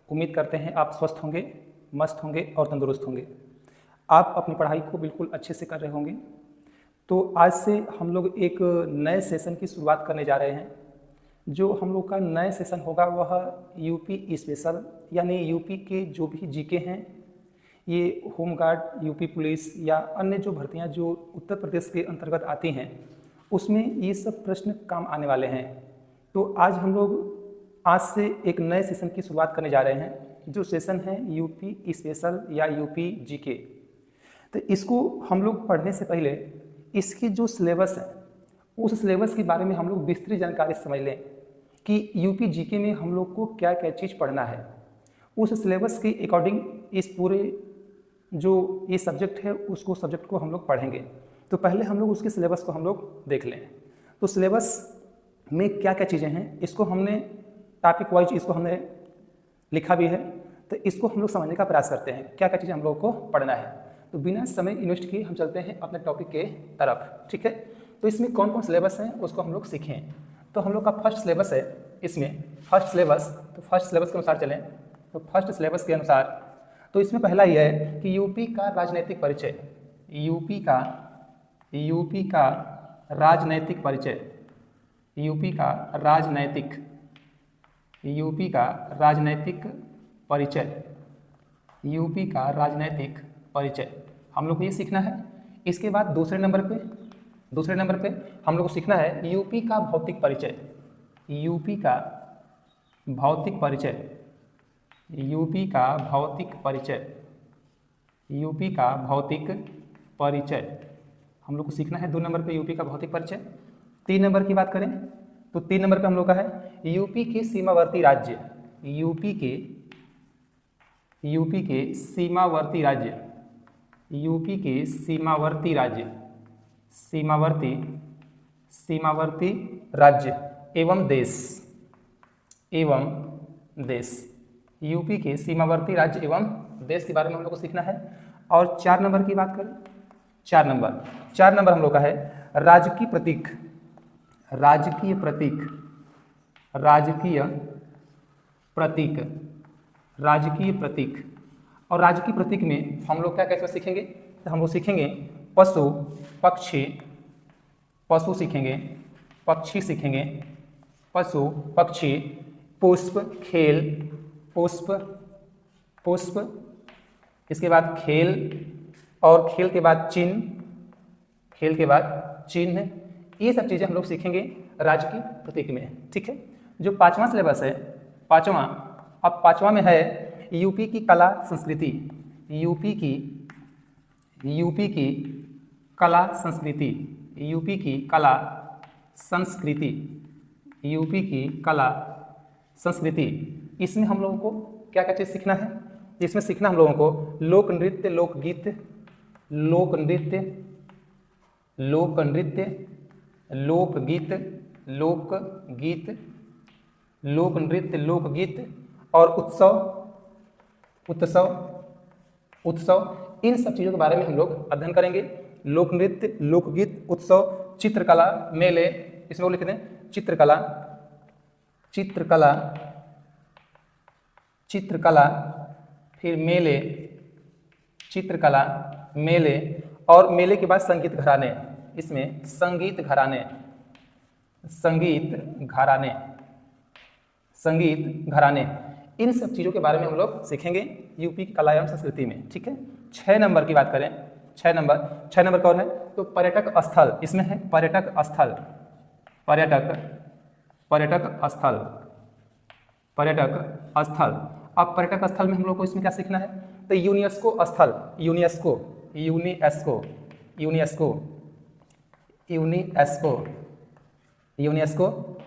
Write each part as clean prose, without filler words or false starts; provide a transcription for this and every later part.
उम्मीद करते हैं आप स्वस्थ होंगे, मस्त होंगे और तंदुरुस्त होंगे। आप अपनी पढ़ाई को बिल्कुल अच्छे से कर रहे होंगे। तो आज से हम लोग एक नए सेशन की शुरुआत करने जा रहे हैं। जो हम लोग का नया सेशन होगा वह यूपी स्पेशल, यानी यूपी के जो भी जीके हैं, ये होमगार्ड, यूपी पुलिस या अन्य जो भर्तियां जो उत्तर प्रदेश के अंतर्गत आती हैं, उसमें ये सब प्रश्न काम आने वाले हैं। तो आज हम लोग आज से एक नए सेशन की शुरुआत करने जा रहे हैं, जो सेशन है यूपी स्पेशल या यूपी जीके। तो इसको हम लोग पढ़ने से पहले इसकी जो सिलेबस है उस सिलेबस के बारे में हम लोग विस्तृत जानकारी समझ लें कि यूपी जीके में हम लोग को क्या क्या चीज़ पढ़ना है। उस सिलेबस के अकॉर्डिंग इस पूरे जो ये सब्जेक्ट है उसको सब्जेक्ट को हम लोग पढ़ेंगे। तो पहले हम लोग उसके सिलेबस को हम लोग देख लें। तो सिलेबस में क्या क्या चीज़ें हैं इसको हमने टॉपिक वाइज इसको हमने लिखा भी है। तो इसको हम लोग समझने का प्रयास करते हैं क्या क्या चीज़ें हम लोग को पढ़ना है। तो बिना समय इन्वेस्ट किए हम चलते हैं अपने टॉपिक के तरफ, ठीक है। तो इसमें कौन कौन सिलेबस है उसको हम लोग सीखें। तो हम लोग का फर्स्ट सिलेबस है, इसमें फर्स्ट सिलेबस, तो फर्स्ट सिलेबस के अनुसार चलें। तो फर्स्ट सिलेबस के अनुसार तो इसमें पहला यह है कि यूपी का राजनीतिक परिचय, यूपी का राजनैतिक परिचय, यूपी का राजनैतिक परिचय, यूपी का राजनैतिक परिचय हम लोग को ये सीखना है। इसके बाद दूसरे नंबर पे हम लोग को सीखना है यूपी का भौतिक परिचय, यूपी का भौतिक परिचय, यूपी का भौतिक परिचय, यूपी का भौतिक परिचय हम लोग को सीखना है 2 नंबर पे यूपी का भौतिक परिचय। 3 नंबर की बात करें तो 3 नंबर पे हम लोग का है यूपी के सीमावर्ती राज्य, यूपी के सीमावर्ती राज्य, यूपी के सीमावर्ती राज्य, सीमावर्ती राज्य एवं देश, यूपी के सीमावर्ती राज्य एवं देश के बारे में हम लोग को सीखना है। और 4 नंबर की बात करें, 4 नंबर हम लोग का है राजकीय प्रतीक, राजकीय प्रतीक। और राजकीय प्रतीक में हम लोग क्या कैसे सीखेंगे, तो हम लोग सीखेंगे पशु सीखेंगे, पक्षी सीखेंगे, पशु पक्षी, पुष्प खेल, पुष्प, इसके बाद खेल, और खेल के बाद चिन्ह, ये सब चीज़ें हम लोग सीखेंगे राजकीय प्रतीक में, ठीक है। जो 5वां सिलेबस है, पाँचवां में है यूपी की कला संस्कृति, यूपी की कला संस्कृति, यूपी की कला संस्कृति। इसमें हम लोगों को क्या क्या चीज़ सीखना है, इसमें सीखना हम लोगों को लोक नृत्य, लोकगीत, और उत्सव, इन सब चीज़ों के बारे में हम लोग अध्ययन करेंगे। लोक नृत्य, लोकगीत, उत्सव, चित्रकला, मेले, इसमें वो लिख दें चित्रकला, फिर मेले, चित्रकला, मेले, और मेले के बाद संगीत घराने, इसमें संगीत घराने, इन सब चीज़ों के बारे में हम लोग सीखेंगे यूपी की कला एवं संस्कृति में, ठीक है। 6 नंबर की बात करें, 6 नंबर का और है तो पर्यटक स्थल, इसमें है पर्यटक स्थल। अब पर्यटक स्थल में हम लोग को इसमें क्या सीखना है, तो यूनेस्को स्थल, यूनेस्को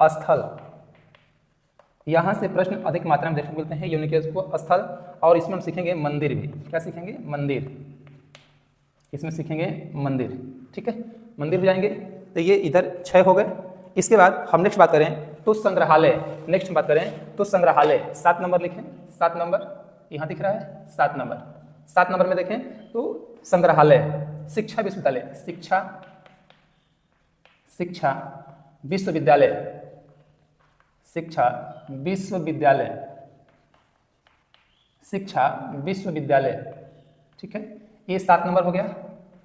स्थल, यहाँ से प्रश्न अधिक मात्रा में देखने को मिलते हैं यूनेस्को स्थल। और इसमें हम सीखेंगे मंदिर भी, क्या सीखेंगे, मंदिर, इसमें सीखेंगे मंदिर, ठीक है। मंदिर हो जाएंगे, तो ये इधर 6 हो गए। इसके बाद हम नेक्स्ट बात करें तो संग्रहालय, 7 नंबर लिखें, 7 नंबर यहाँ दिख रहा है, 7 नंबर में देखें तो संग्रहालय, शिक्षा विश्वविद्यालय, शिक्षा विश्वविद्यालय। ठीक है, ये 7 नंबर हो गया।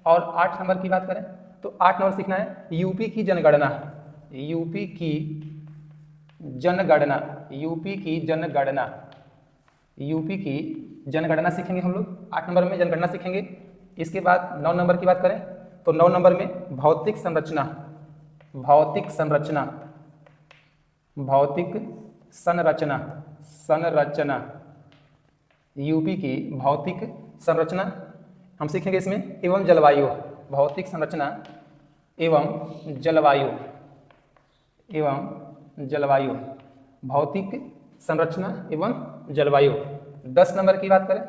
और 8 नंबर की बात करें तो 8 नंबर सीखना है यूपी की जनगणना। यूपी की जनगणना, यूपी की जनगणना, यूपी की जनगणना सीखेंगे हम लोग। 8 नंबर में जनगणना सीखेंगे। इसके बाद 9 नंबर की बात करें तो 9 नंबर में भौतिक संरचना, भौतिक संरचना, भौतिक संरचना, संरचना, यूपी की भौतिक संरचना हम सीखेंगे इसमें। एवं जलवायु, भौतिक संरचना एवं जलवायु, एवं जलवायु, भौतिक संरचना एवं जलवायु। 10 नंबर की बात करें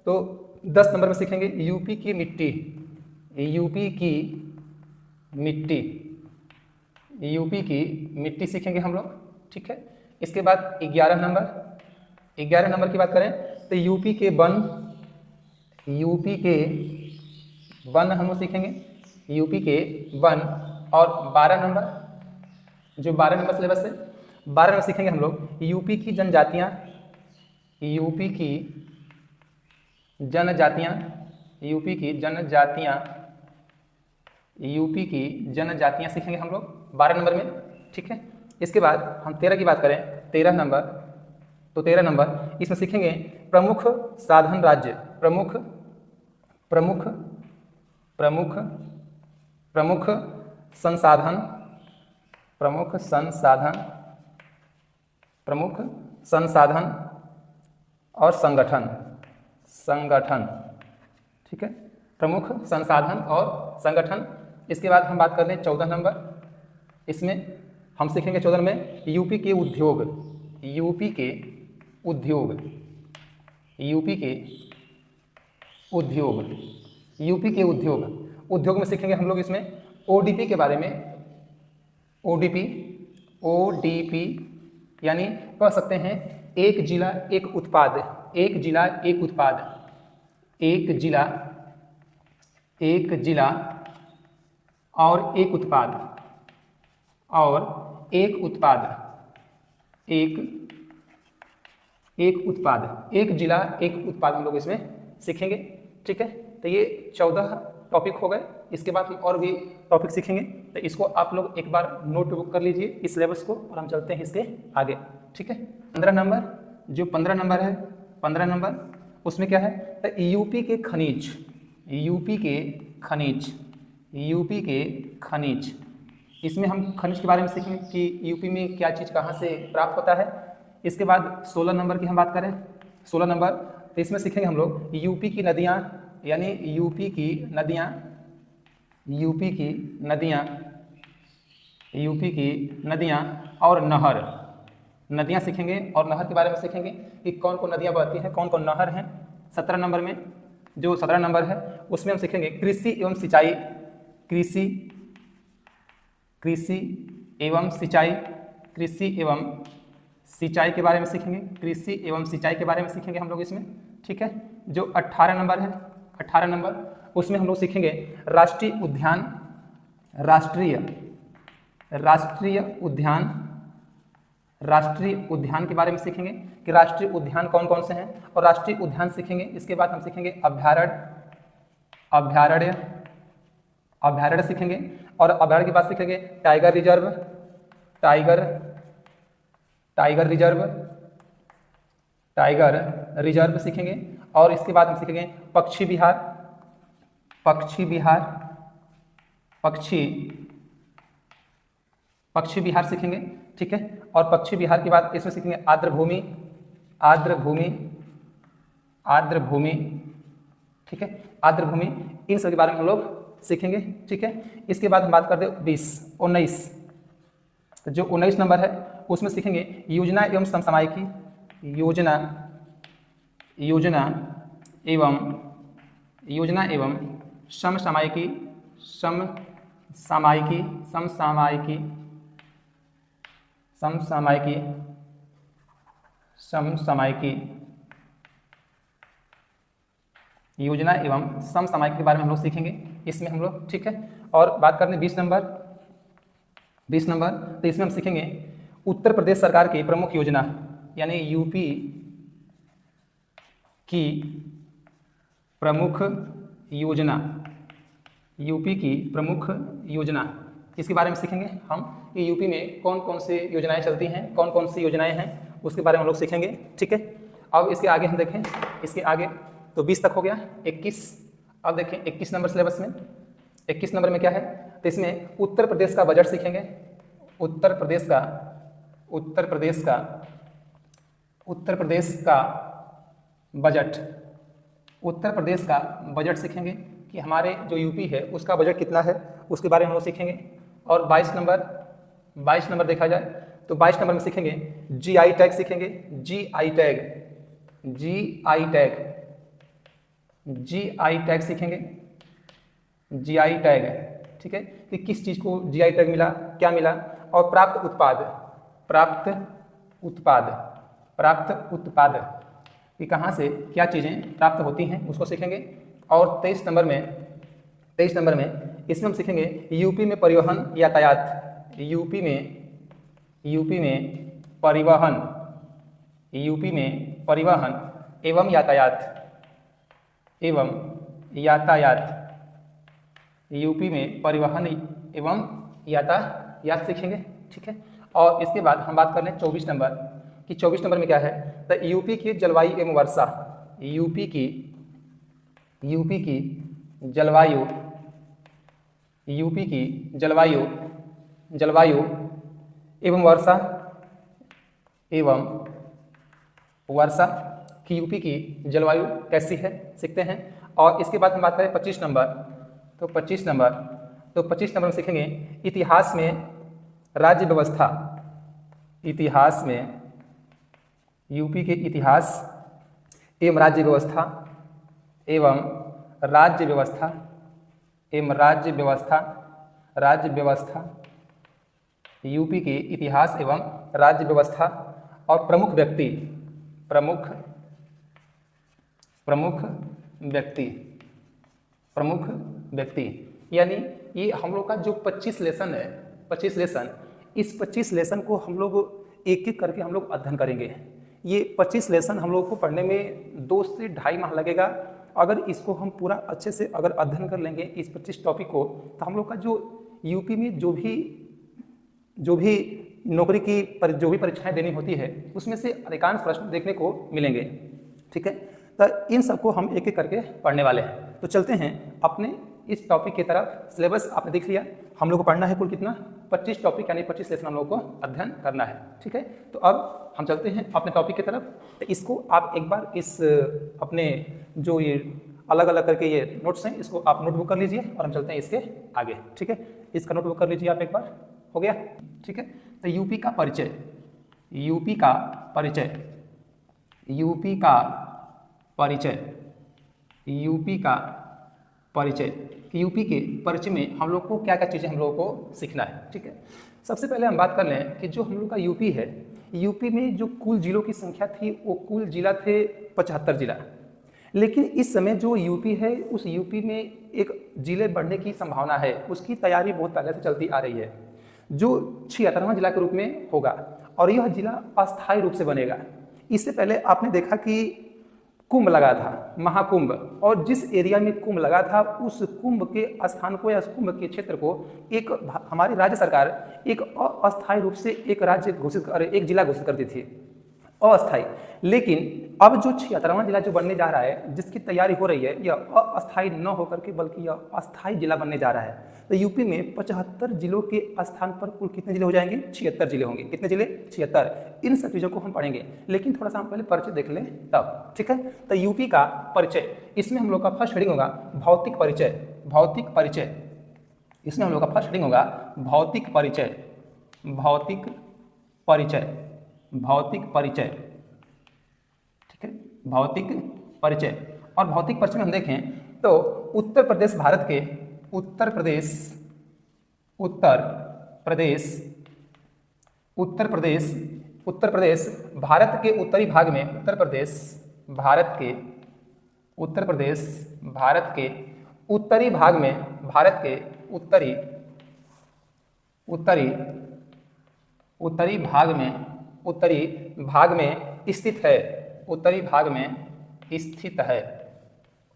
तो 10 नंबर में सीखेंगे यूपी की मिट्टी, यूपी की मिट्टी, यूपी की मिट्टी सीखेंगे हम लोग। ठीक है, इसके बाद 11 नंबर, 11 नंबर की बात करें तो यूपी के वन, यूपी के वन हम लोग सीखेंगे, यूपी के वन। और 12 नंबर, जो 12 नंबर सिलेबस है, 12 में सीखेंगे हम लोग यूपी की जनजातियाँ, यूपी की जनजातियाँ, यूपी की जनजातियाँ, यूपी की जनजातियाँ सीखेंगे हम लोग 12 नंबर में। ठीक है, इसके बाद हम 13 की बात करें, 13 नंबर, तो 13 नंबर इसमें सीखेंगे प्रमुख साधन राज्य, प्रमुख प्रमुख प्रमुख प्रमुख संसाधन, प्रमुख संसाधन, प्रमुख संसाधन और संगठन, संगठन। ठीक है, प्रमुख संसाधन और संगठन। इसके बाद हम बात कर लें 14 नंबर, इसमें हम सीखेंगे 14 में यूपी के उद्योग, यूपी के उद्योग, यूपी के उद्योग, यूपी के उद्योग। उद्योग में सीखेंगे हम लोग इसमें ओडीपी के बारे में, ओडीपी, ओडीपी यानी कह सकते हैं एक जिला एक उत्पाद, एक जिला एक उत्पाद, एक जिला, एक जिला और एक उत्पाद, और एक उत्पाद, एक उत्पाद, एक जिला एक उत्पाद हम लोग इसमें सीखेंगे। ठीक है, तो ये 14 टॉपिक हो गए। इसके बाद हम और भी टॉपिक सीखेंगे, तो इसको आप लोग एक बार नोटबुक कर लीजिए इस सिलेबस को, और हम चलते हैं इसके आगे। ठीक है, 15 नंबर, जो 15 नंबर है, 15 नंबर उसमें क्या है तो यूपी के खनिज, यूपी के खनिज, यूपी के खनिज। इसमें हम खनिज के बारे में सीखेंगे कि यूपी में क्या चीज़ कहाँ से प्राप्त होता है। इसके बाद 16 नंबर की हम बात करें, 16 नंबर, तो इसमें सीखेंगे हम लोग यूपी की नदियाँ, यानी यूपी की नदियाँ, यूपी की नदियाँ, यूपी की नदियाँ और नहर, नदियाँ सीखेंगे। और नहर के बारे में सीखेंगे कि कौन कौन नदियाँ बहती हैं, कौन कौन नहर हैं। 17 नंबर में, जो 17 नंबर है उसमें हम सीखेंगे कृषि एवं सिंचाई, कृषि, कृषि एवं सिंचाई, कृषि एवं सिंचाई के बारे में सीखेंगे, कृषि एवं सिंचाई के बारे में सीखेंगे हम लोग इसमें। ठीक है, जो 18 नंबर है, 18 नंबर उसमें हम लोग सीखेंगे राष्ट्रीय उद्यान, राष्ट्रीय, राष्ट्रीय उद्यान, राष्ट्रीय उद्यान के बारे में सीखेंगे कि राष्ट्रीय उद्यान कौन कौन से हैं, और राष्ट्रीय उद्यान सीखेंगे। इसके बाद हम सीखेंगे अभ्यारण्य, अभ्यारण्य, अभ्यारण्य सीखेंगे। और अभ्यारण्य के बाद सीखेंगे tiger reserve, tiger, tiger reserve, tiger reserve सीखेंगे। और इसके बाद हम सीखेंगे पक्षी विहार, पक्षी विहार, पक्षी, पक्षी विहार सीखेंगे। ठीक है, और पक्षी विहार के बाद इसमें सीखेंगे आर्द्र भूमि, आर्द्र भूमि, आर्द्र भूमि। ठीक है, आर्द्र भूमि, इन सब के बारे में हम लोग सीखेंगे। ठीक है, इसके बाद हम बात करते हैं 19, जो 19 नंबर है उसमें सीखेंगे योजना एवं समसामयिकी, योजना, योजना एवं, योजना एवं समसामयिकी, समसामयिकी, समसामयिकी, समसामयिकी, समसामयिकी, योजना एवं समसामयिकी के बारे में हम लोग सीखेंगे इसमें हम लोग। ठीक है, और बात करते हैं 20 नंबर, 20 नंबर, तो इसमें हम सीखेंगे उत्तर प्रदेश सरकार की प्रमुख योजना, यानी यूपी की प्रमुख योजना, यूपी की प्रमुख योजना, इसके बारे में सीखेंगे हम कि यूपी में कौन कौन सी योजनाएं चलती हैं, कौन कौन सी योजनाएं हैं, उसके बारे में हम लोग सीखेंगे। ठीक है, अब इसके आगे हम देखें, इसके आगे तो 20 तक हो गया। 21, अब देखें 21 नंबर सिलेबस में, 21 नंबर में क्या है, तो इसमें उत्तर प्रदेश का बजट सीखेंगे। उत्तर प्रदेश का बजट, उत्तर प्रदेश का बजट सीखेंगे कि हमारे जो यूपी है उसका बजट कितना है, उसके बारे में हम लोग सीखेंगे। और 22 नंबर देखा जाए तो 22 नंबर में सीखेंगे जीआई टैग सीखेंगे। जीआई टैग सीखेंगे, जीआई टैग, ठीक है, कि किस चीज़ को जीआई टैग मिला, क्या मिला। और प्राप्त उत्पाद कि कहाँ से क्या चीज़ें प्राप्त होती हैं, उसको सीखेंगे। और 23 नंबर में इसमें हम सीखेंगे यूपी में परिवहन यातायात, यूपी में परिवहन एवं यातायात, यूपी में परिवहन एवं यातायात सीखेंगे। ठीक है, और इसके बाद हम बात कर लें 24 नंबर कि 24 नंबर में क्या है, तो यूपी की जलवायु एवं वर्षा, यूपी की जलवायु एवं वर्षा कि यूपी की जलवायु कैसी है, सीखते हैं। और इसके बाद हम बात करें 25 नंबर, तो 25 नंबर में सीखेंगे इतिहास में राज्य व्यवस्था, यूपी के इतिहास एवं राज्य व्यवस्था, यूपी के इतिहास एवं राज्य व्यवस्था। और प्रमुख व्यक्ति यानी ये हम लोग का जो 25 लेसन है, 25 लेसन, इस 25 लेसन को हम लोग एक एक करके हम लोग अध्ययन करेंगे। ये 25 लेसन हम लोग को पढ़ने में 2 से 2.5 माह लगेगा। अगर इसको हम पूरा अच्छे से अगर अध्ययन कर लेंगे इस 25 टॉपिक को, तो हम लोग का जो यूपी में जो भी नौकरी की जो भी परीक्षाएं देनी होती है उसमें से अधिकांश प्रश्न देखने को मिलेंगे। ठीक है, तो इन सबको हम एक एक करके पढ़ने वाले हैं। तो चलते हैं अपने इस टॉपिक की तरफ। सिलेबस आपने देख लिया, हम लोग को पढ़ना है कुल कितना, 25 टॉपिक यानी 25 लेसन हम लोग को अध्ययन करना है। ठीक है, तो अब हम चलते हैं अपने टॉपिक की तरफ। तो इसको आप एक बार इस अपने जो ये अलग अलग करके ये नोट्स हैं इसको आप नोटबुक कर लीजिए और हम चलते हैं इसके आगे। ठीक है, इसका नोटबुक कर लीजिए आप एक बार, हो गया। ठीक है, तो यूपी का परिचय कि यूपी के परिचय में हम लोग को क्या क्या चीज़ें हम लोगों को सीखना है। ठीक है, सबसे पहले हम बात कर लें कि जो हम लोग का यूपी है, यूपी में जो कुल जिलों की संख्या थी वो कुल जिला थे 75 जिला। लेकिन इस समय जो यूपी है उस यूपी में एक जिले बढ़ने की संभावना है, उसकी तैयारी बहुत पहले से चलती आ रही है, जो 76वां जिला के रूप में होगा और यह जिला अस्थायी रूप से बनेगा। इससे पहले आपने देखा कि कुंभ लगा था, महाकुंभ, और जिस एरिया में कुंभ लगा था उस कुंभ के स्थान को या कुंभ के क्षेत्र को एक हमारी राज्य सरकार एक अस्थायी रूप से एक जिला घोषित करती थी, अस्थायी। लेकिन अब जो 76वां जिला जो बनने जा रहा है, जिसकी तैयारी हो रही है, यह अस्थायी न होकर के बल्कि यह अस्थायी जिला बनने जा रहा है। तो यूपी में 75 जिलों के स्थान पर कुल कितने जिले हो जाएंगे, 76 जिले होंगे। कितने जिले, 76। इन सब चीज़ों को हम पढ़ेंगे, लेकिन थोड़ा सा हम पहले परिचय देख लें तब। ठीक है, तो यूपी का परिचय, इसमें हम लोग का फर्स्ट हेडिंग होगा भौतिक परिचय। इसमें हम लोग का फर्स्ट हेडिंग होगा भौतिक परिचय। ठीक है, भौतिक परिचय। और भौतिक परिचय में हम देखें तो उत्तर प्रदेश भारत के उत्तर प्रदेश भारत के उत्तरी भाग में, उत्तर प्रदेश भारत के उत्तरी भाग में, भारत के उत्तरी भाग में स्थित है, उत्तरी भाग में स्थित है,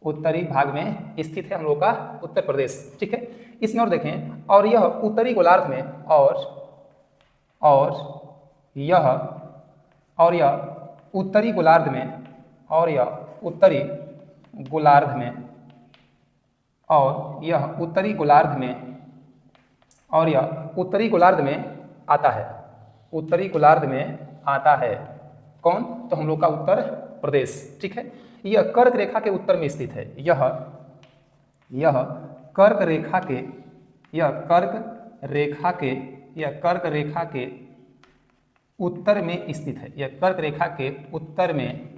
उत्तरी भाग में स्थित है हम लोग का उत्तर प्रदेश। ठीक है, इसमें और देखें, और यह उत्तरी गोलार्ध में और यह उत्तरी गोलार्ध में और यह उत्तरी गोलार्ध में और यह उत्तरी गोलार्ध में और यह उत्तरी गोलार्ध में आता है, उत्तरी गोलार्ध में आता है। कौन? तो हम लोग का उत्तर प्रदेश। ठीक है, यह कर्क रेखा के उत्तर में स्थित है। यह कर्क रेखा के उत्तर में स्थित है। यह कर्क रेखा के उत्तर में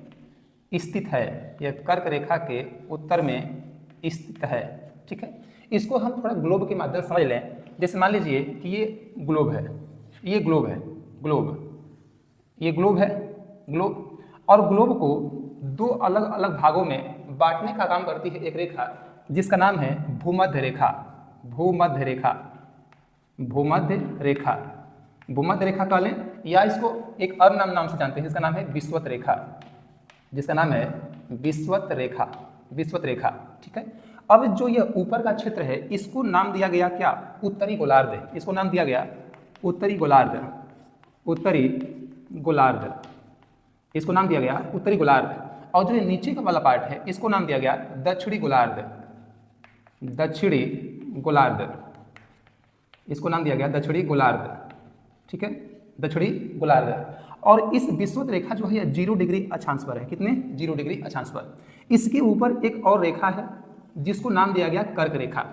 स्थित है। यह कर्क रेखा के उत्तर में स्थित है। ठीक है, इसको हम थोड़ा ग्लोब के माध्यम से समझ लें। जैसे मान लीजिए कि ये ग्लोब है, ये ग्लोब है, ये ग्लोब है, ग्लोब, और ग्लोब को दो अलग अलग भागों में बांटने का काम करती है एक रेखा जिसका नाम है भूमध्य रेखा। भूमध्य रेखा, भूमध्य रेखा, भूमध्य रेखा कह लें, या इसको एक और नाम से जानते हैं जिसका नाम है विषुवत रेखा, जिसका नाम है विषुवत रेखा, विषुवत रेखा। ठीक है, अब जो यह ऊपर का क्षेत्र है इसको नाम दिया गया क्या? उत्तरी गोलार्ध। इसको नाम दिया गया उत्तरी गोलार्ध, उत्तरी गोलार्ध, इसको नाम दिया गया उत्तरी गोलार्ध। और जो ये नीचे का वाला पार्ट है इसको नाम दिया गया दक्षिणी गोलार्ध, दक्षिणी गोलार्ध, इसको नाम दिया गया दक्षिणी गोलार्ध। ठीक है, दक्षिणी गोलार्ध। और इस विषुवत रेखा जो है 0 डिग्री अक्षांश पर है। कितने? 0 डिग्री अक्षांश पर। इसके ऊपर एक और रेखा है जिसको नाम दिया गया कर्क रेखा।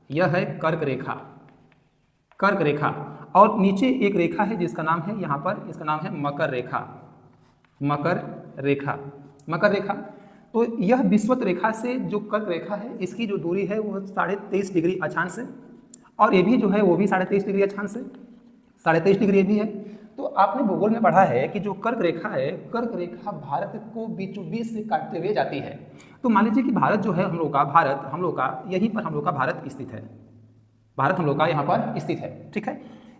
यह है कर्क रेखा, कर्क रेखा। और नीचे एक रेखा है जिसका नाम है यहाँ पर, इसका नाम है मकर रेखा, मकर रेखा, मकर रेखा। तो यह विषुवत रेखा से जो कर्क रेखा है इसकी जो दूरी है वो 23.5 डिग्री अक्षांश है, और ये भी जो है वो भी 23.5 डिग्री अक्षांश है, 23.5 डिग्री ये भी है। तो आपने भूगोल में पढ़ा है कि जो कर्क रेखा है, कर्क रेखा भारत को बीचों बीच से काटते हुए जाती है। तो मान लीजिए कि भारत जो है हम लोग का, भारत हम लोग का यहीं पर हम लोग का भारत स्थित है, भारत हम लोग का यहाँ पर स्थित है। ठीक है,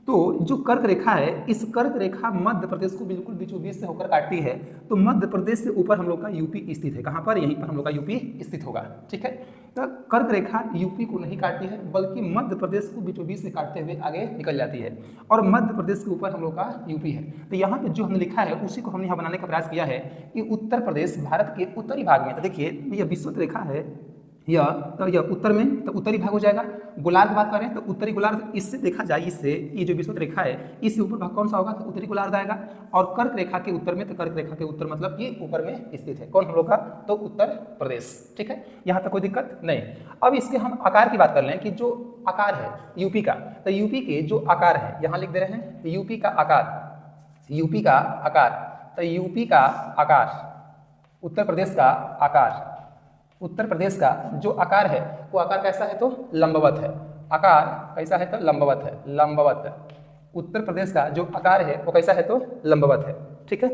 तो जो कर्क रेखा है, इस कर्क रेखा मध्य प्रदेश को बिल्कुल बीचों बीच से होकर काटती है। तो मध्य प्रदेश से ऊपर हम लोग का यूपी स्थित है। कहाँ पर? यहीं पर हम लोग का यूपी स्थित होगा। ठीक है, तो कर्क रेखा यूपी को नहीं काटती है बल्कि मध्य प्रदेश को बीचों बीच से काटते हुए आगे निकल जाती है, और मध्य प्रदेश के ऊपर हम लोग का यूपी है। तो यहाँ पे जो हमने लिखा है उसी को हमने यहाँ बनाने का प्रयास किया है कि उत्तर प्रदेश भारत के उत्तरी भाग में। तो देखिए यह विषुवत रेखा है, यह उत्तर में, तो उत्तरी भाग हो जाएगा। गोलार्ध बात करें तो उत्तरी गोलार्ध, इससे देखा जाए, इससे ये जो विषुवत रेखा है इससे ऊपर भाग कौन सा होगा? तो उत्तरी गोलार्ध आएगा। और कर्क रेखा के उत्तर में, तो कर्क रेखा के उत्तर मतलब ये ऊपर में स्थित है। कौन हम लोग का? तो उत्तर प्रदेश। ठीक है, यहाँ तक कोई दिक्कत नहीं। अब इसके हम आकार की बात कर लें कि जो आकार है यूपी का, तो यूपी के जो आकार है यहाँ लिख दे रहे हैं यूपी का आकार, यूपी का आकार, तो यूपी का आकार, उत्तर प्रदेश का आकार, उत्तर प्रदेश का जो आकार है वो आकार कैसा है? तो लंबवत है। आकार कैसा है? तो लंबवत है, लंबवत। उत्तर प्रदेश का जो आकार है वो कैसा है? तो लंबवत है। ठीक है,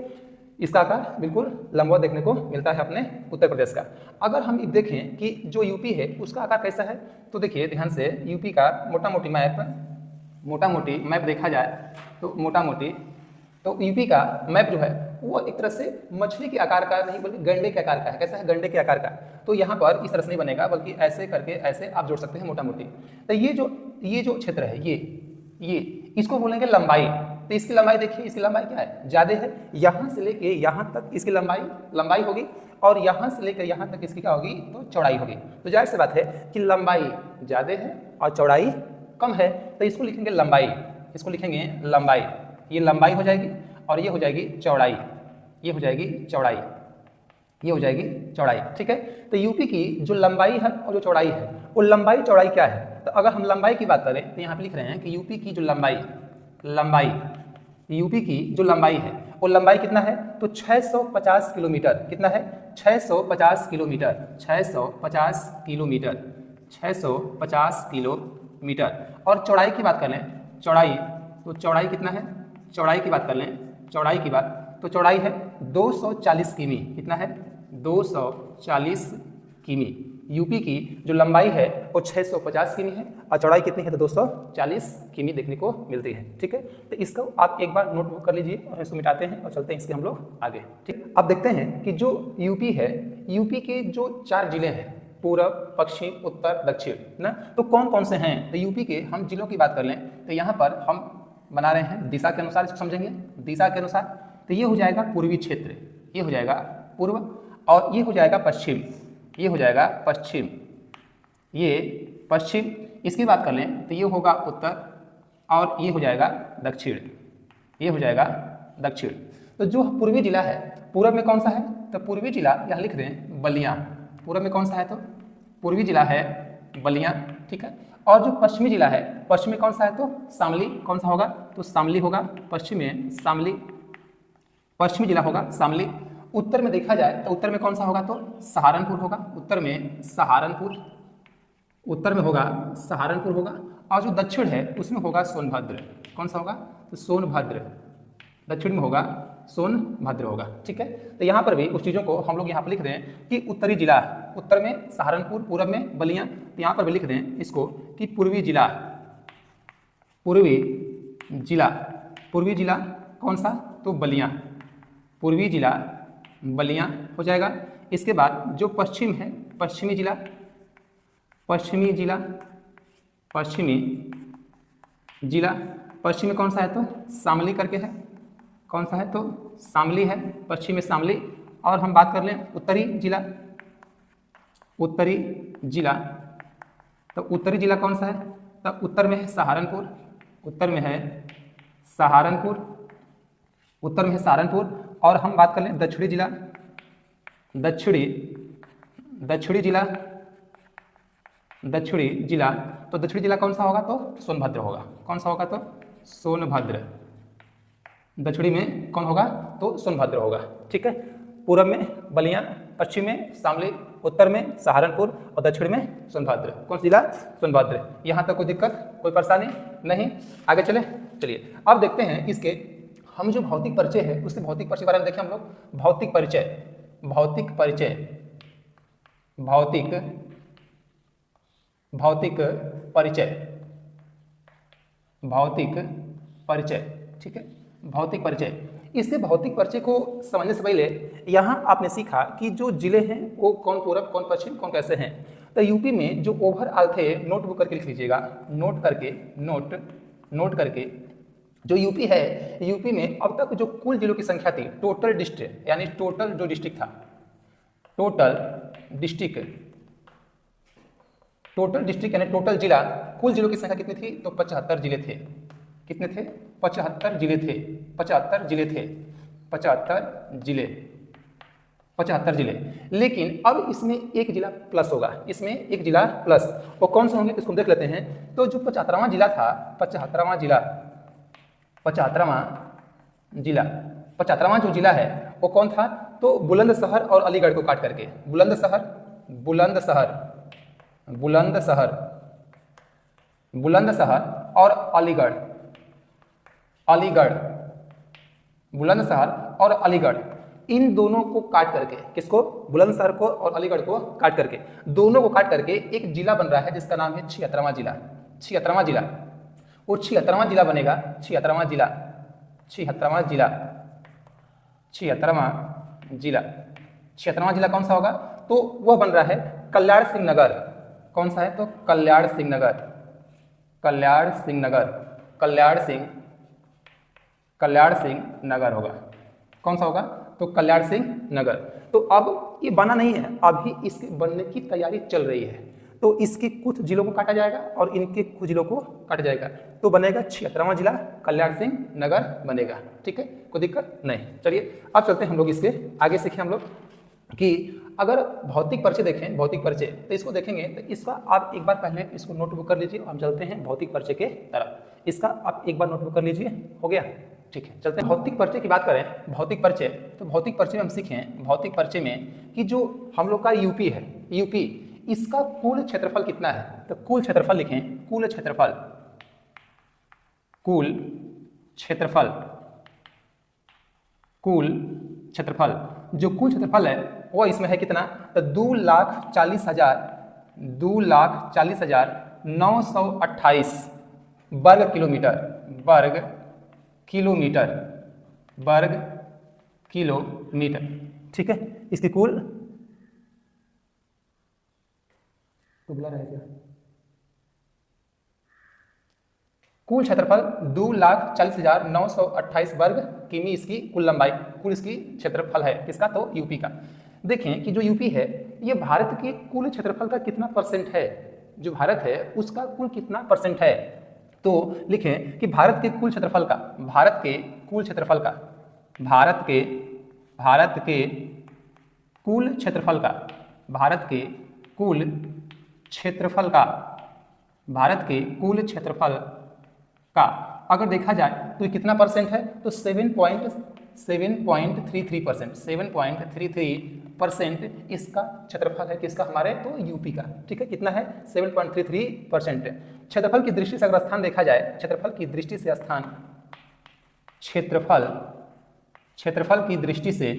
इसका आकार बिल्कुल लंबवत देखने को मिलता है अपने उत्तर प्रदेश का। अगर हम देखें कि जो यूपी है उसका आकार कैसा है, तो देखिए ध्यान से, यूपी का मोटा मोटी मैप देखा जाए तो मोटा मोटी, तो यूपी का मैप जो है वो एक तरह से मछली के आकार का नहीं बल्कि गंडे के आकार का है। कैसा है? गंडे के आकार का। तो यहाँ पर इस तरह से नहीं बनेगा बल्कि ऐसे करके ऐसे आप जोड़ सकते हैं मोटा मोटी। तो ये जो क्षेत्र है ये इसको बोलेंगे लंबाई। तो इसकी लंबाई देखिए, इसकी लंबाई क्या है? ज़्यादा है। यहाँ से लेके यहाँ तक इसकी लंबाई होगी, और यहाँ से लेकर यहाँ तक इसकी क्या होगी? तो चौड़ाई होगी। तो जाहिर सी बात है कि लंबाई ज़्यादा है और चौड़ाई कम है, तो इसको लिखेंगे लंबाई, इसको लिखेंगे लंबाई। ये लंबाई हो जाएगी और ये हो जाएगी चौड़ाई, ये हो जाएगी चौड़ाई, ये हो जाएगी चौड़ाई। ठीक है, तो यूपी की जो लंबाई है और जो चौड़ाई है वो लंबाई चौड़ाई क्या है? तो अगर हम लंबाई की बात करें तो यहाँ पे लिख रहे हैं कि यूपी की जो लंबाई यूपी की जो लंबाई है वो लंबाई कितना है? तो 650 किलोमीटर। कितना है? 650 किलोमीटर, 650 किलोमीटर, 650 किलोमीटर। और चौड़ाई की बात कर लें, चौड़ाई, तो चौड़ाई कितना है? चौड़ाई की बात कर लें, चौड़ाई की बात, तो चौड़ाई है 240 किमी। कितना है? 240 किमी। यूपी की जो लंबाई है वो 650 किमी है और चौड़ाई कितनी है? तो 240 किमी देखने को मिलती है। ठीक है, तो इसको आप एक बार नोटबुक कर लीजिए और इसको मिटाते हैं और चलते हैं इसके हम लोग आगे। ठीक, अब देखते हैं कि जो यूपी है यूपी के जो 4 जिले हैं, पूरब, पश्चिम, उत्तर, दक्षिण ना, तो कौन कौन से हैं? तो यूपी के हम जिलों की बात कर लें तो यहाँ पर हम बना रहे हैं दिशा के अनुसार, इसको समझेंगे दिशा के अनुसार। तो ये हो जाएगा पूर्वी क्षेत्र, ये हो जाएगा पूर्व, और ये हो जाएगा पश्चिम, ये हो जाएगा पश्चिम, ये पश्चिम। इसकी बात कर लें तो ये होगा उत्तर, और ये हो जाएगा दक्षिण, ये हो जाएगा दक्षिण। तो जो पूर्वी जिला है, पूरब में कौन सा है? तो पूर्वी जिला यहाँ लिख दें बलिया। पूरब में कौन सा है? तो पूर्वी जिला है बलिया, ठीक है। और जो पश्चिमी जिला है, पश्चिम में कौन सा है? तो शामली। कौन सा होगा? तो शामली होगा, पश्चिम में शामली, पश्चिमी जिला होगा शामली। उत्तर में देखा जाए तो उत्तर में कौन सा होगा? तो सहारनपुर होगा, उत्तर में सहारनपुर, उत्तर में होगा सहारनपुर होगा। और जो दक्षिण है उसमें होगा सोनभद्र। कौन सा होगा? तो सोनभद्र, दक्षिण में होगा सोनभद्र होगा, ठीक है। तो यहाँ पर भी उस चीज़ों को हम लोग यहाँ पर लिख दें कि उत्तरी जिला, उत्तर में सहारनपुर, पूरब में बलिया। तो यहाँ पर भी लिख दें इसको कि पूर्वी जिला, पूर्वी जिला, पूर्वी जिला कौन सा? तो बलिया, पूर्वी जिला बलिया हो जाएगा। इसके बाद जो पश्चिम है, पश्चिमी जिला, पश्चिमी जिला, पश्चिमी जिला, पश्चिम में कौन सा है? तो शामली करके है। कौन सा है? तो शामली है, पश्चिम में शामली। और हम बात कर लें उत्तरी जिला, उत्तरी जिला, तो उत्तरी जिला कौन सा है? तो उत्तर में है सहारनपुर, उत्तर में है सहारनपुर, उत्तर में है सहारनपुर। और हम बात कर लें दक्षिणी जिला, दक्षिणी, दक्षिणी जिला, दक्षिणी जिला, तो दक्षिणी जिला कौन सा होगा? तो सोनभद्र होगा। कौन सा होगा? तो सोनभद्र। दक्षिणी में कौन होगा? तो सोनभद्र होगा, ठीक है। पूरब में बलिया, पश्चिम में शामली, उत्तर में सहारनपुर और दक्षिण में सोनभद्र। कौन सा जिला? सोनभद्र। यहाँ तक कोई दिक्कत, कोई परेशानी नहीं? आगे चले, चलिए अब देखते हैं इसके हम जो भौतिक परिचय है उसके भौतिक परिचय के बारे में देखें हम लोग। भौतिक परिचय, भौतिक परिचय, भौतिक, भौतिक परिचय, भौतिक परिचय, ठीक है। भौतिक परिचय, इसके भौतिक परिचय को समझने से पहले यहाँ आपने सीखा कि जो जिले हैं वो कौन पूरब, कौन पश्चिम, कौन कैसे हैं। तो यूपी में जो ओवरऑल थे, नोटबुक करके लिख लीजिएगा, नोट करके, नोट करके, जो यूपी है, यूपी में अब तक जो कुल जिलों की संख्या थी, टोटल डिस्ट्रिक्ट यानी टोटल जो डिस्ट्रिक्ट था, टोटल डिस्ट्रिक्ट, टोटल डिस्ट्रिक्ट यानी टोटल जिला, कुल जिलों की संख्या कितनी थी? तो 75 जिले थे। कितने थे? 75 जिले थे, 75 जिले थे, 75 जिले, 75 जिले। लेकिन अब इसमें एक जिला प्लस होगा, इसमें एक जिला प्लस, वो कौन सा होंगे इसको देख लेते हैं। तो जो 75वां जिला था, 75वां जिला, 75वां जिला, 75वां जो जिला है वो कौन था? तो बुलंदशहर और अलीगढ़ को काट करके, बुलंदशहर, बुलंदशहर, बुलंदशहर, बुलंदशहर और अलीगढ़, अलीगढ़, बुलंदशहर और अलीगढ़, इन दोनों को काट करके, किसको? बुलंदशहर को और अलीगढ़ को काट करके, दोनों को काट करके एक जिला बन रहा है जिसका नाम है 76वां जिला। 76वां जिला, वो 76वां जिला बनेगा, 76वां जिला, 76वां जिला, 76वां जिला, 76वां जिला कौन सा होगा? तो वह बन रहा है कल्याण सिंह नगर। कौन सा है? तो कल्याण सिंह नगर, कल्याण सिंह नगर, कल्याण सिंह, कल्याण सिंह नगर होगा। कौन सा होगा? तो कल्याण सिंह नगर। तो अब ये बना नहीं है, अभी इसके बनने की तैयारी चल रही है। तो इसके कुछ जिलों को काटा जाएगा और इनके कुछ जिलों को काटा जाएगा, तो बनेगा 76वां जिला कल्याण सिंह नगर बनेगा, ठीक है। कोई दिक्कत नहीं। चलिए अब चलते हैं हम लोग इसके आगे, सीखें हम लोग कि अगर भौतिक परिचय देखें, भौतिक परिचय, तो इसको देखेंगे तो इसका आप एक बार पहले इसको नोटबुक कर लीजिए। हम चलते हैं भौतिक परिचय के तरफ। इसका आप एक बार नोटबुक कर लीजिए, हो गया, ठीक है। चलते हैं भौतिक परिचय की बात करें। भौतिक परिचय, तो भौतिक परिचय में हम सीखें, भौतिक परिचय में कि जो हम लोग का यूपी है, यूपी, इसका कुल क्षेत्रफल कितना है? तो कुल क्षेत्रफल लिखें, कुल क्षेत्रफल, कुल क्षेत्रफल, कुल क्षेत्रफल, जो कुल क्षेत्रफल है वो इसमें है कितना? तो 2,40,000, 2,40,928 वर्ग किलोमीटर, वर्ग किलोमीटर, वर्ग किलोमीटर, ठीक है। इसकी कुल दुबला रह गया। कुल क्षेत्रफल 2,40,928 वर्ग किमी इसकी कुल लंबाई, कुल इसकी क्षेत्रफल है किसका, तो यूपी का। देखें कि जो यूपी है ये भारत के कुल क्षेत्रफल का कितना परसेंट है, जो भारत है उसका कुल कितना परसेंट है। तो लिखें कि भारत के कुल क्षेत्रफल का, भारत के कुल क्षेत्रफल का, भारत के कुल क्षेत्रफल का, भारत के कुल क्षेत्रफल का, भारत के कुल क्षेत्रफल का अगर देखा जाए तो ये कितना परसेंट है, तो 7.33%, 7.33% इसका क्षेत्रफल है किसका, हमारे तो यूपी का। ठीक है, कितना है, 7.33%। क्षेत्रफल की दृष्टि से अगर स्थान देखा जाए, क्षेत्रफल की दृष्टि से स्थान, क्षेत्रफल की दृष्टि से,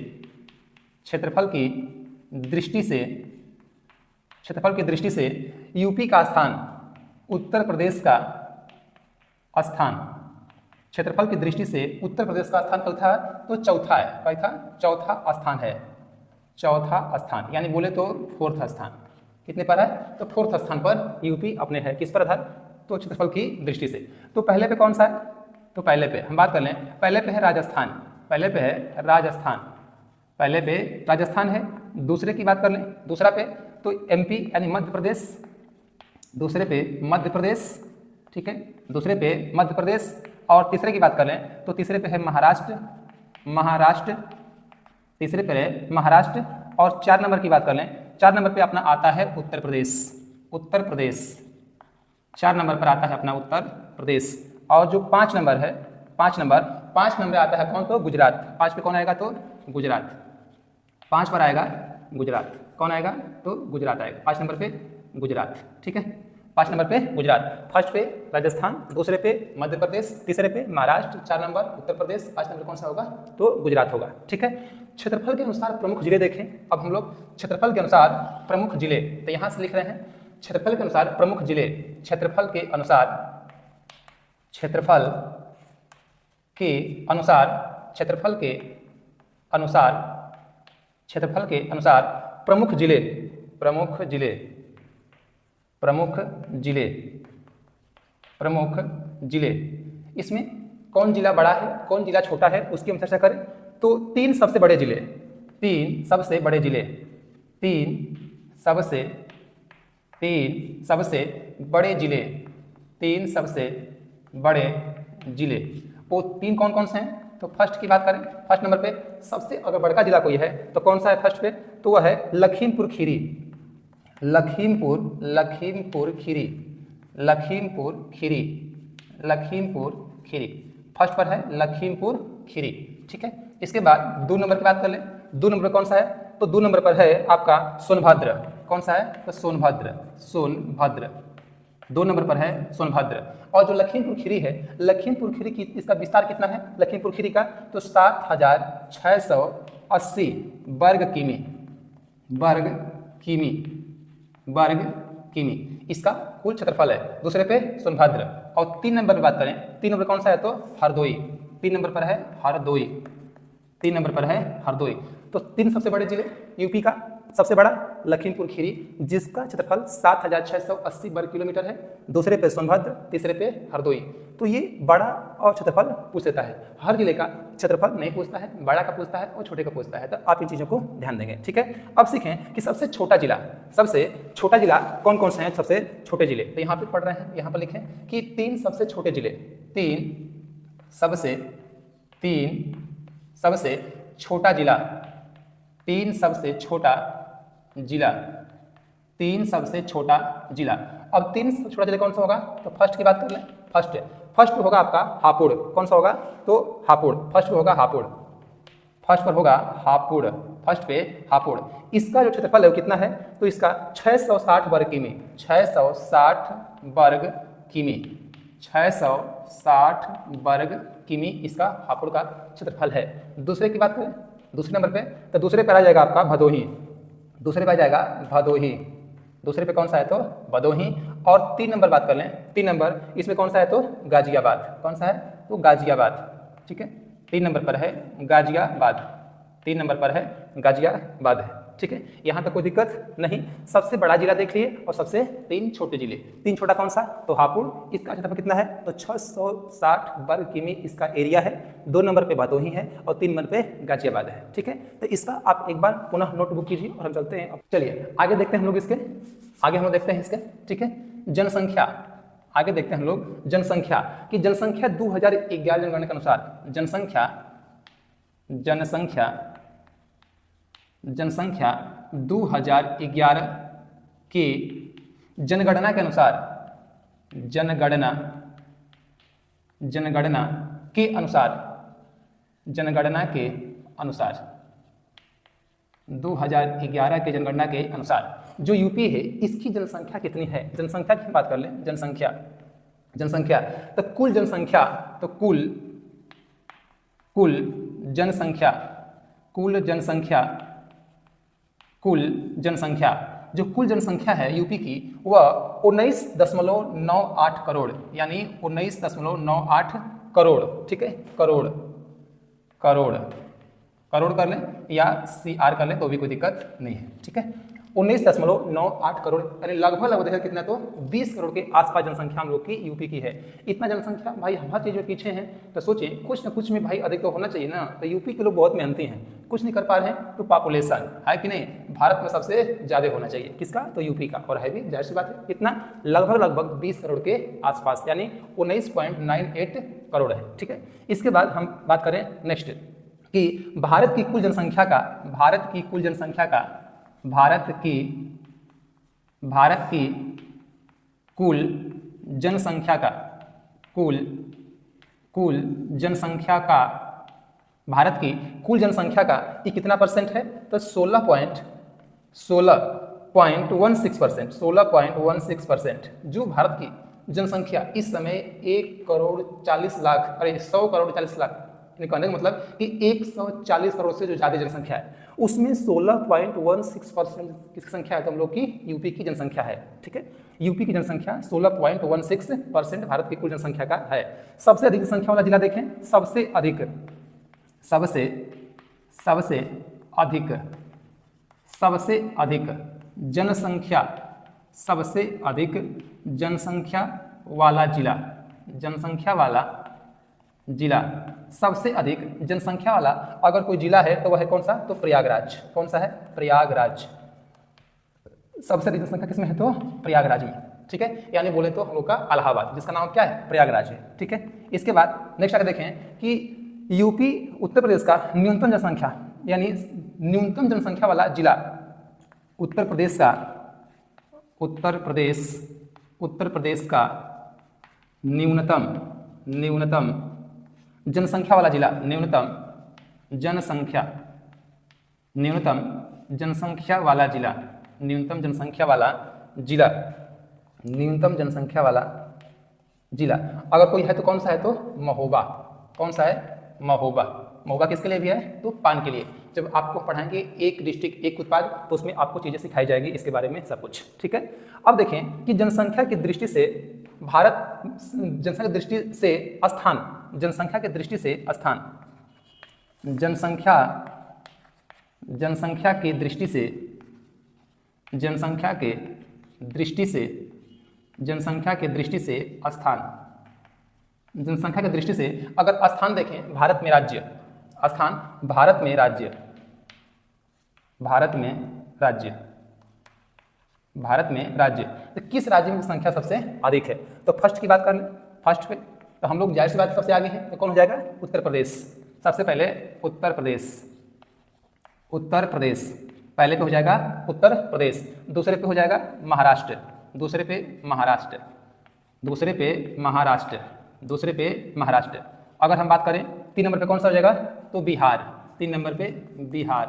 क्षेत्रफल की दृष्टि से यूपी का स्थान उत्तर प्रदेश का स्थान, क्षेत्रफल की दृष्टि से उत्तर प्रदेश का स्थान कौन था, तो चौथा है, क्या था, चौथा स्थान है, चौथा स्थान, यानी बोले तो फोर्थ स्थान। कितने पर है, तो फोर्थ स्थान पर यूपी अपने है, किस पर आधार, तो क्षेत्रफल की दृष्टि से। तो पहले पे कौन सा है, तो पहले पे हम बात कर लें, पहले पे है राजस्थान, पहले पे है राजस्थान, पहले पे राजस्थान है। दूसरे की बात कर लें, दूसरा पे तो एमपी यानी मध्य प्रदेश, दूसरे पे मध्य प्रदेश, ठीक है, दूसरे पे मध्य प्रदेश। और तीसरे की बात कर लें तो तीसरे पे है महाराष्ट्र, तीसरे पे है महाराष्ट्र। और 4 नंबर की बात कर लें, 4 नंबर पे अपना आता है उत्तर प्रदेश, 4 नंबर पर आता है अपना उत्तर प्रदेश। और जो 5 नंबर है, 5 नंबर आता है कौन, तो गुजरात। 5 पे कौन आएगा, तो गुजरात, 5 पर आएगा गुजरात, कौन आएगा, तो गुजरात आएगा, 5 नंबर पे गुजरात। ठीक है, 5 नंबर पे गुजरात, फर्स्ट पे राजस्थान, दूसरे पे मध्य प्रदेश, तीसरे पे महाराष्ट्र, 4 नंबर उत्तर प्रदेश, 5 नंबर कौन सा होगा, तो गुजरात होगा। ठीक है, क्षेत्रफल के अनुसार प्रमुख जिले देखें। अब हम लोग क्षेत्रफल के अनुसार प्रमुख जिले, तो यहाँ से लिख रहे हैं क्षेत्रफल के अनुसार प्रमुख जिले, क्षेत्रफल के अनुसार प्रमुख जिले। इसमें कौन जिला बड़ा है, कौन जिला छोटा है, उसकी हम चर्चा करें तो 3 सबसे बड़े जिले, 3 सबसे बड़े जिले, 3 सबसे बड़े जिले, 3 सबसे बड़े जिले, वो 3 कौन कौन से हैं। तो फर्स्ट की बात करें, फर्स्ट नंबर पे सबसे अगर बड़का जिला कोई है तो कौन सा है फर्स्ट पे, तो वह है लखीमपुर खीरी, फर्स्ट पर है लखीमपुर खीरी। ठीक है, इसके बाद 2 नंबर की बात कर लें, 2 नंबर कौन सा है, तो 2 नंबर पर है आपका सोनभद्र, कौन सा है, तो सोनभद्र, 2 नंबर पर है सोनभद्र। और जो लखीमपुर खीरी है, लखीमपुर खीरी की इसका विस्तार कितना है लखीमपुर खीरी का, तो 7,680 वर्ग किमी इसका कुल क्षेत्रफल है। दूसरे पे सोनभद्र। और 3 नंबर पर बात करें, 3 नंबर कौन सा है, तो हरदोई, 3 नंबर पर है हरदोई, 3 नंबर पर है हरदोई। तो 3 सबसे बड़े जिले, यूपी का सबसे बड़ा लखीमपुर खीरी जिसका क्षेत्रफल 7,680 वर्ग किलोमीटर है, दूसरे पे सोनभद्र, तीसरे पे हरदोई। तो ये बड़ा और क्षेत्रफल पूछ लेता है, हर जिले का क्षेत्रफल नहीं पूछता है, बड़ा का पूछता है और छोटे का पूछता है, तो आप इन चीज़ों को ध्यान देंगे। ठीक है, अब सीखें कि सबसे छोटा जिला कौन कौन से हैं, सबसे छोटे जिले। तो यहाँ पे पढ़ रहे हैं, यहाँ पर लिखें कि 3 सबसे छोटे जिले, 3 सबसे छोटा जिला, 3 सबसे छोटा जिला। अब 3 सबसे छोटा जिला कौन सा होगा, तो फर्स्ट की बात कर लें, फर्स्ट होगा आपका हापुड़, कौन सा होगा, तो हापुड़, फर्स्ट पे होगा हापुड़, फर्स्ट पे हापुड़। इसका जो क्षेत्रफल है वो कितना है, तो इसका 660 वर्ग किमी, 660 वर्ग किमी इसका हापुड़ का क्षेत्रफल है। दूसरे की बात करें, दूसरे नंबर पे, तो दूसरे पे आ जाएगा आपका भदोही, दूसरे पे कौन सा है, तो भदोही। और 3 नंबर बात कर लें, 3 नंबर इसमें कौन सा है, तो गाजियाबाद, कौन सा है, तो गाजियाबाद। ठीक है, 3 नंबर पर है गाजियाबाद, 3 नंबर पर है गाजियाबाद है। ठीक है, यहाँ तक कोई दिक्कत नहीं। सबसे बड़ा जिला देख लिए और सबसे 3 छोटे जिले। 3 छोटा कौन सा? तो हापुड़। इसका क्षेत्रफल कितना है? तो 660 वर्ग किमी इसका एरिया है। 2 नंबर पे भदोही है और 3 नंबर पे गाजियाबाद है। ठीक है, तो इसका आप एक बार पुनः नोटबुक कीजिए और हम चलते हैं। चलिए आगे देखते हैं हम लोग इसके, आगे हम लोग देखते हैं इसके। ठीक है, जनसंख्या, आगे देखते हैं हम लोग जनसंख्या कि जनसंख्या 2011 जनगणना के अनुसार जनसंख्या 2011 की जनगणना के अनुसार, जनगणना के अनुसार 2011 के जनगणना के अनुसार जो यूपी है इसकी जनसंख्या कितनी है? जनसंख्या की बात कर लें, जनसंख्या तो कुल जनसंख्या, तो कुल जनसंख्या जो कुल जनसंख्या है यूपी की वह 19.98 करोड़, यानी 19.98 करोड़। ठीक है, करोड़ कर लें या CR कर लें तो भी कोई दिक्कत नहीं है। ठीक है, 19.98 करोड़, यानी लगभग देखा कितना, तो 20 करोड़ के आसपास जनसंख्या हम लोग की यूपी की है। इतना जनसंख्या भाई हम हर चीज़ में पीछे हैं, तो सोचिए कुछ ना कुछ में भाई अधिक तो होना चाहिए ना। तो यूपी के लोग बहुत मेहनती हैं, कुछ नहीं कर पा रहे हैं, तो पॉपुलेशन है कि नहीं, भारत में सबसे ज़्यादा होना चाहिए। किसका? तो यूपी का, और है भी, जाहिर सी बात है। कितना? लगभग 20 करोड़ के आसपास, यानी 19.98 करोड़ है। ठीक है, इसके बाद हम बात करें नेक्स्ट कि भारत की कुल जनसंख्या का, भारत की कुल जनसंख्या का ये कितना परसेंट है? तो 16.16% जो भारत की जनसंख्या इस समय 1 करोड़ 40 लाख, अरे 100 करोड़ 40 लाख, कहने का मतलब कि 140 करोड़ से जो ज़्यादा जनसंख्या है उसमें 16.16% किसकी संख्या है? तो हम लोग की यूपी की जनसंख्या है। ठीक है, यूपी की जनसंख्या 16.16% भारत की कुल जनसंख्या का है। सबसे अधिक जनसंख्या वाला जिला देखें, सबसे अधिक जनसंख्या वाला जिला, सबसे अधिक जनसंख्या वाला अगर कोई जिला है तो वह है कौन सा? तो प्रयागराज। कौन सा है? प्रयागराज। सबसे अधिक जनसंख्या किसमें है? तो प्रयागराज में। ठीक है, यानी बोले तो हम लोग का इलाहाबाद, जिसका नाम क्या है? प्रयागराज है। ठीक है, इसके बाद नेक्स्ट आगे देखें कि यूपी उत्तर प्रदेश का न्यूनतम जनसंख्या, यानी न्यूनतम जनसंख्या वाला जिला उत्तर प्रदेश का न्यूनतम जनसंख्या वाला जिला, न्यूनतम जनसंख्या वाला जिला अगर कोई है तो कौन सा है? तो महोबा। कौन सा है? महोबा किसके लिए भी है? तो पान के लिए। जब आपको पढ़ाएंगे एक डिस्ट्रिक्ट एक उत्पाद, तो उसमें आपको चीज़ें सिखाई जाएगी इसके बारे में सब कुछ। ठीक है, अब देखें कि जनसंख्या की दृष्टि से भारत, जनसंख्या की दृष्टि से स्थान, जनसंख्या के दृष्टि से स्थान, जनसंख्या की दृष्टि से स्थान, जनसंख्या की दृष्टि से अगर स्थान देखें भारत में राज्य, स्थान भारत में राज्य, तो किस राज्य में संख्या सबसे अधिक है? तो फर्स्ट की बात कर लें, फर्स्ट पे तो हम लोग जाहिर सी बात सबसे आगे हैं, तो कौन हो जाएगा? उत्तर प्रदेश। सबसे पहले उत्तर प्रदेश पहले पे हो जाएगा उत्तर प्रदेश, दूसरे पे हो जाएगा महाराष्ट्र, दूसरे पे महाराष्ट्र। अगर हम बात करें 3 नंबर पे कौन सा हो जाएगा? तो बिहार। 3 नंबर पे बिहार।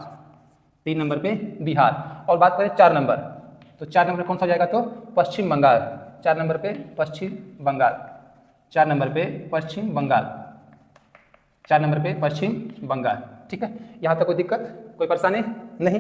और बात करें 4 नंबर, तो 4 नंबर पे कौन सा हो जाएगा? तो पश्चिम बंगाल। 4 नंबर पे पश्चिम बंगाल। ठीक है, यहाँ तक कोई दिक्कत, कोई परेशानी नहीं।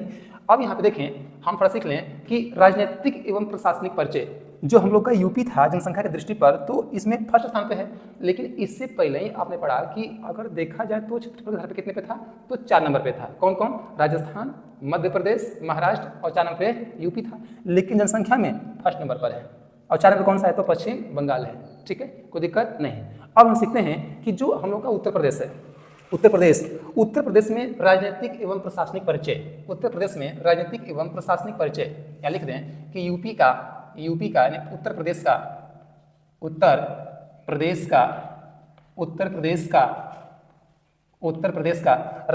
अब यहाँ पे देखें, हम थोड़ा सीख लें कि राजनीतिक एवं प्रशासनिक परिचय, जो हम लोग का यूपी था जनसंख्या की दृष्टि पर, तो इसमें फर्स्ट स्थान पे है। लेकिन इससे पहले ही आपने पढ़ा कि अगर देखा जाए तो क्षेत्रफल के आधार पे कितने पे था, तो 4 नंबर पे था। कौन कौन? राजस्थान, मध्य प्रदेश, महाराष्ट्र और 4 नंबर पे यूपी था। लेकिन जनसंख्या में फर्स्ट नंबर पर है और 4 नंबर कौन सा है, तो पश्चिम बंगाल है। ठीक है, कोई दिक्कत नहीं। अब हम सीखते हैं कि जो हम लोग का उत्तर प्रदेश है, उत्तर प्रदेश में राजनीतिक एवं प्रशासनिक परिचय, उत्तर प्रदेश में राजनीतिक एवं प्रशासनिक परिचय, या लिख दें कि यूपी का यानी उत्तर प्रदेश का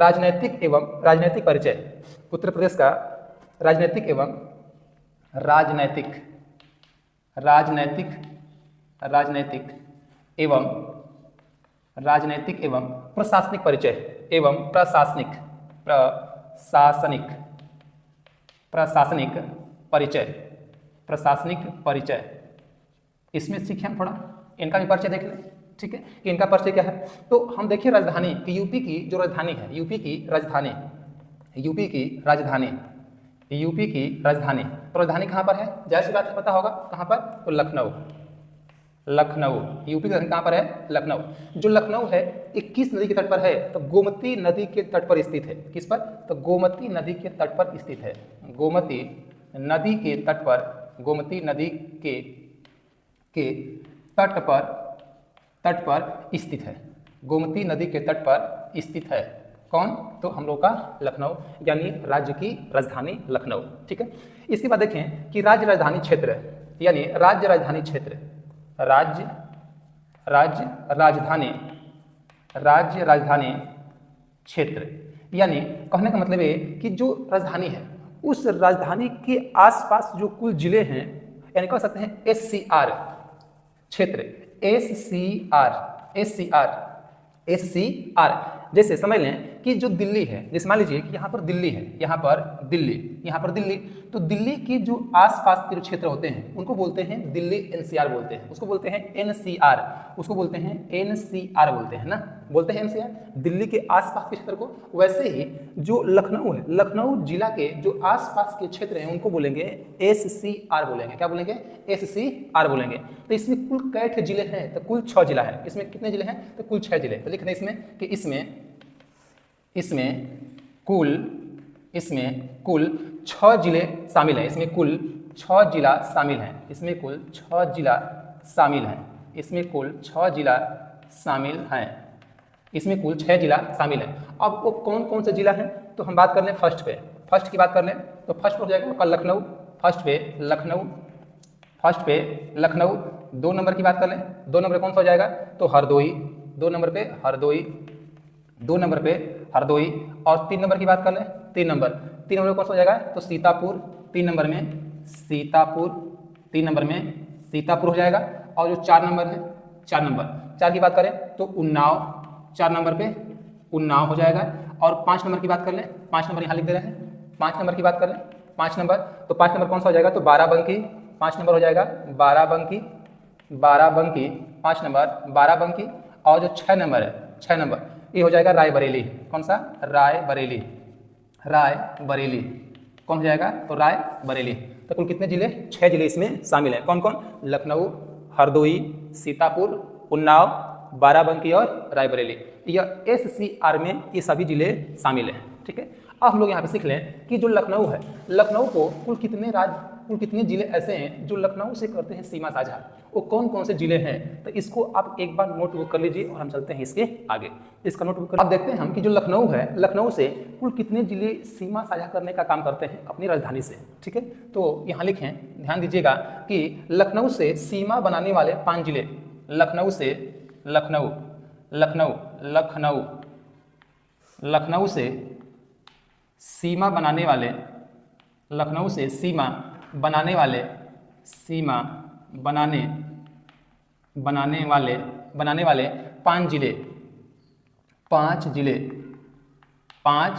राजनीतिक एवं परिचय, उत्तर प्रदेश का राजनीतिक एवं प्रशासनिक परिचय प्रशासनिक परिचय, इसमें सीखे हम थोड़ा, इनका भी परिचय देख लें। ठीक है, कि इनका परिचय क्या है। तो हम देखिए राजधानी कि यूपी की जो राजधानी है, यूपी की राजधानी, तो राजधानी कहाँ पर है? जाहिर सी बात है, पता होगा कहाँ पर, तो लखनऊ। यूपी का कहाँ पर है? लखनऊ। जो लखनऊ है ये किस नदी के तट पर है? तो गोमती नदी के तट पर स्थित है। किस पर? तो गोमती नदी के तट पर स्थित है। गोमती नदी के तट पर स्थित है। गोमती नदी के तट पर स्थित है। कौन? तो हम लोग का लखनऊ, यानी राज्य की राजधानी लखनऊ। ठीक है, इसके बाद देखें कि राज्य राजधानी क्षेत्र, यानी राज्य राजधानी क्षेत्र, राज्य राजधानी क्षेत्र, यानी कहने का मतलब है कि जो राजधानी है उस राजधानी के आसपास जो कुल जिले हैं, यानी कह सकते हैं SCR क्षेत्र, SCR। जैसे समझ लें कि जो दिल्ली है, जैसे मान लीजिए कि यहाँ पर दिल्ली है, यहाँ पर दिल्ली, तो दिल्ली के जो आसपास के जो क्षेत्र होते हैं उनको बोलते हैं दिल्ली NCR बोलते हैं, उसको बोलते हैं NCR, बोलते हैं NCR, दिल्ली के आसपास के क्षेत्र को। वैसे ही जो लखनऊ है, लखनऊ जिला के जो आसपास के क्षेत्र हैं उनको बोलेंगे SCR बोलेंगे। क्या बोलेंगे? SCR बोलेंगे। तो इसमें कुल कैठ जिले हैं? तो कुल 6 जिला है। इसमें कितने जिले हैं? तो कुल 6 जिले। तो लिख दें इसमें कि इसमें कुल 6 जिले शामिल हैं। इसमें कुल 6 जिला शामिल हैं। इसमें कुल 6 जिला शामिल हैं। अब वो कौन कौन से जिला हैं? तो हम बात कर लें फर्स्ट की बात कर लें, तो फर्स्ट पर हो जाएगा आपका लखनऊ। फर्स्ट पे लखनऊ। 2 नंबर की बात कर लें, 2 नंबर कौन सा हो जाएगा? तो हरदोई। 2 नंबर पे हरदोई। और 3 नंबर की बात कर लें, 3 नंबर कौन सा हो जाएगा? तो सीतापुर। 3 नंबर में सीतापुर हो जाएगा। और जो 4 नंबर है, 4 की बात करें तो उन्नाव। 4 नंबर पे उन्नाव हो जाएगा। और 5 नंबर की बात कर लें, 5 नंबर यहाँ लिख दे रहे हैं। 5 नंबर की बात कर लें, 5 नंबर, तो 5 नंबर कौन सा हो जाएगा? तो बाराबंकी। 5 नंबर हो जाएगा बाराबंकी। 5 नंबर बाराबंकी। और जो 6 नंबर है, 6 नंबर ये हो जाएगा रायबरेली। कौन सा? रायबरेली। कौन हो जाएगा? तो रायबरेली। तो कुल कितने जिले? 6 जिले इसमें शामिल हैं। कौन कौन? लखनऊ, हरदोई, सीतापुर, उन्नाव, बाराबंकी और रायबरेली। यह SCR में ये सभी जिले शामिल हैं। ठीक है, अब हम लोग यहाँ पे सीख लें कि जो लखनऊ है, लखनऊ को कुल कितने जिले ऐसे हैं जो लखनऊ से करते हैं सीमा साझा, वो कौन कौन से जिले हैं? तो इसको आप एक बार नोटबुक कर लीजिए और हम चलते हैं इसके आगे। इसका नोटबुक कर, अब देखते हैं हम कि जो लखनऊ है, लखनऊ से कुल कितने जिले सीमा साझा करने का काम करते हैं अपनी राजधानी से। ठीक है, तो यहाँ लिखें, ध्यान दीजिएगा कि लखनऊ से सीमा बनाने वाले 5 जिले, लखनऊ से सीमा बनाने वाले 5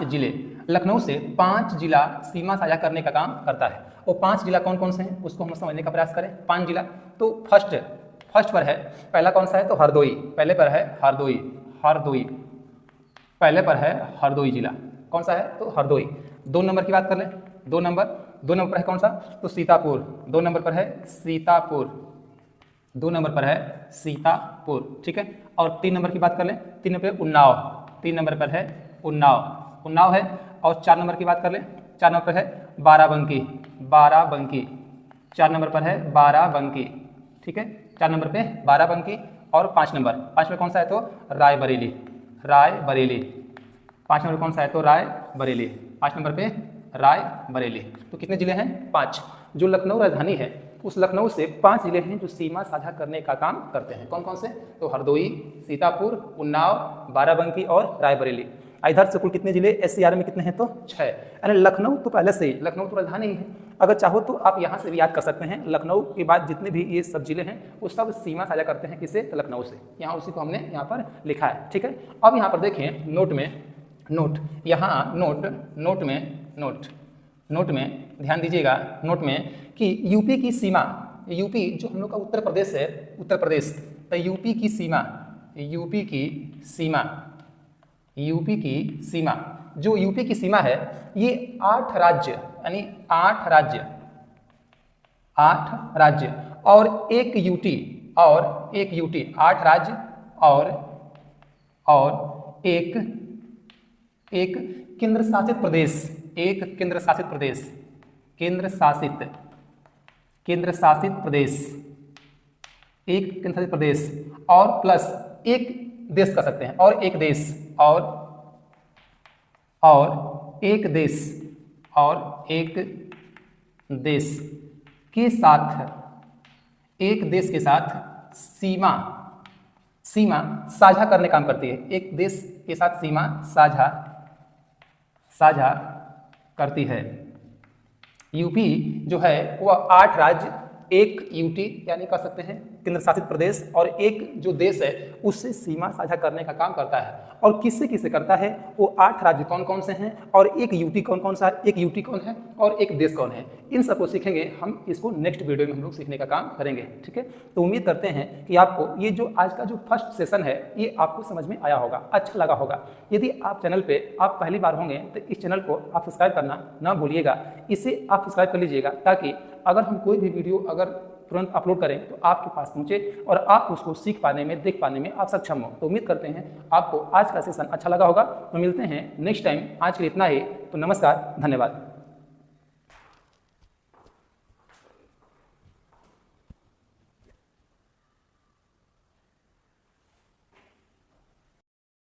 जिले, लखनऊ से 5 जिला सीमा साझा करने का काम करता है। वो 5 जिला कौन कौन से हैं उसको हम समझने का प्रयास करें। 5 जिला, तो फर्स्ट पर है, पहला कौन सा है? तो हरदोई। पहले पर है हरदोई जिला। कौन सा है? तो हरदोई। 2 नंबर की बात कर लें, 2 नंबर 2 नंबर पर है कौन सा, तो सीतापुर, 2 नंबर पर है सीतापुर, 2 नंबर पर है सीतापुर, ठीक है। और 3 नंबर की बात कर लें, 3 नंबर पर उन्नाव, 3 नंबर पर है उन्नाव, उन्नाव है। और 4 नंबर की बात कर लें, 4 नंबर पर है बाराबंकी, बाराबंकी, 4 नंबर पर है बाराबंकी, ठीक है, 4 नंबर पे बाराबंकी। और 5 नंबर कौन सा है, तो रायबरेली, रायबरेली, 5 नंबर कौन सा है, तो रायबरेली, 5 नंबर पे रायबरेली। तो कितने जिले हैं, 5। जो लखनऊ राजधानी है उस लखनऊ से 5 जिले हैं जो सीमा साझा करने का काम करते हैं। कौन कौन से, तो हरदोई, सीतापुर, उन्नाव, बाराबंकी और रायबरेली। इधर से कुल कितने जिले SCR में कितने हैं, तो 6। यानी लखनऊ तो पहले से ही, लखनऊ तो राजधानी ही है। अगर चाहो तो आप यहाँ से भी याद कर सकते हैं, लखनऊ के बाद जितने भी ये सब जिले हैं वो सब सीमा साझा करते हैं किससे, तो लखनऊ से। यहाँ उसी को हमने यहाँ पर लिखा है, ठीक है। अब यहाँ पर देखें नोट में, नोट यहाँ नोट में ध्यान दीजिएगा, नोट में कि यूपी की सीमा, यूपी जो हम लोग का उत्तर प्रदेश है, उत्तर प्रदेश, तो यूपी की सीमा, जो यूपी की सीमा है ये 8 राज्य, यानी 8 राज्य और एक यूटी, 8 राज्य और एक केंद्र शासित प्रदेश, और प्लस एक देश कर सकते हैं, और एक देश के साथ सीमा साझा करने काम करती है, एक देश के साथ सीमा साझा करती है। यूपी जो है वह 8 राज्य, एक यूटी यानी कह सकते हैं केंद्र शासित प्रदेश, और एक जो देश है उससे सीमा साझा करने का काम करता है। और किससे किससे करता है, वो 8 राज्य कौन कौन से हैं और एक यूटी कौन सा, एक यूटी कौन है और एक देश कौन है, इन सबको सीखेंगे हम। इसको नेक्स्ट वीडियो में हम लोग सीखने का काम करेंगे, ठीक है। तो उम्मीद करते हैं कि आपको ये जो आज का जो फर्स्ट सेशन है ये आपको समझ में आया होगा, अच्छा लगा होगा। यदि आप चैनल पे आप पहली बार होंगे तो इस चैनल को आप सब्सक्राइब करना ना भूलिएगा, इसे आप सब्सक्राइब कर लीजिएगा, ताकि अगर हम कोई भी वीडियो अगर तुरंत अपलोड करें तो आपके पास पहुंचे और आप उसको सीख पाने में, देख पाने में आप सक्षम हो। तो उम्मीद करते हैं आपको आज का सेशन अच्छा लगा होगा। तो मिलते हैं नेक्स्ट टाइम, आज के लिए इतना ही। तो नमस्कार, धन्यवाद।